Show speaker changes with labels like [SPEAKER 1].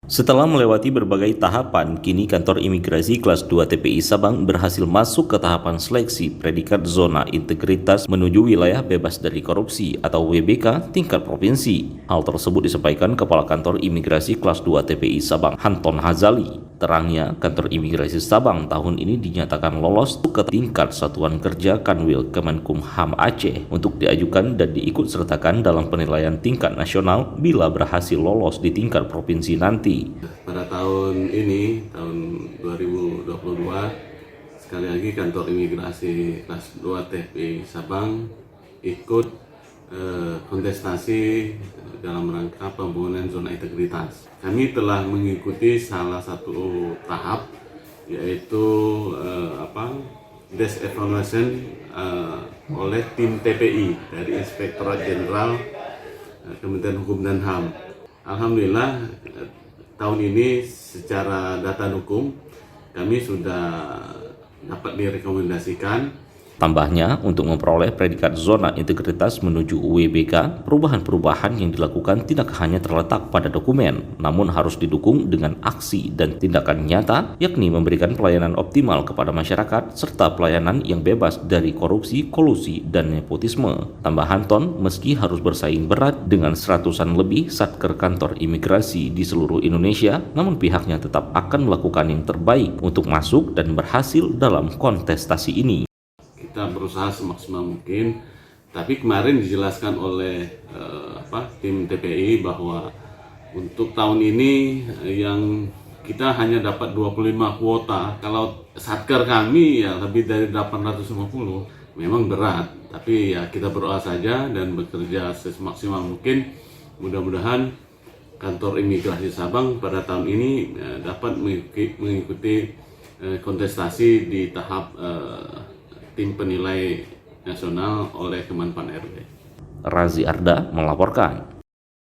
[SPEAKER 1] Setelah melewati berbagai tahapan, kini kantor imigrasi kelas 2 TPI Sabang berhasil masuk ke tahapan seleksi predikat zona integritas menuju wilayah bebas dari korupsi atau WBK tingkat provinsi. Hal tersebut disampaikan Kepala Kantor Imigrasi kelas 2 TPI Sabang, Anton Hazali. Terangnya, kantor imigrasi Sabang tahun ini dinyatakan lolos ke tingkat Satuan Kerja Kanwil Kemenkumham Aceh untuk diajukan dan diikut sertakan dalam penilaian tingkat nasional bila berhasil lolos di tingkat provinsi nanti.
[SPEAKER 2] Pada tahun ini, tahun 2022, sekali lagi kantor imigrasi kelas 2 TPI Sabang ikut kontestasi dalam rangka pembangunan zona integritas. Kami telah mengikuti salah satu tahap, yaitu desk evaluation oleh tim TPI dari Inspektorat Jenderal Kementerian Hukum dan HAM. Alhamdulillah, tahun ini secara data hukum kami sudah dapat direkomendasikan.
[SPEAKER 1] Tambahnya, untuk memperoleh predikat zona integritas menuju WBK, perubahan-perubahan yang dilakukan tidak hanya terletak pada dokumen, namun harus didukung dengan aksi dan tindakan nyata, yakni memberikan pelayanan optimal kepada masyarakat, serta pelayanan yang bebas dari korupsi, kolusi, dan nepotisme. Tambah Anton, meski harus bersaing berat dengan seratusan lebih satker kantor imigrasi di seluruh Indonesia, namun pihaknya tetap akan melakukan yang terbaik untuk masuk dan berhasil dalam kontestasi ini.
[SPEAKER 2] Kita berusaha semaksimal mungkin, tapi kemarin dijelaskan oleh tim TPI bahwa untuk tahun ini yang kita hanya dapat 25 kuota. Kalau satker kami ya lebih dari 850, memang berat, tapi ya kita berdoa saja dan bekerja semaksimal mungkin. Mudah-mudahan kantor imigrasi Sabang pada tahun ini dapat mengikuti kontestasi di tahap tim penilai nasional oleh Kemenpan RB.
[SPEAKER 1] Razi Arda melaporkan.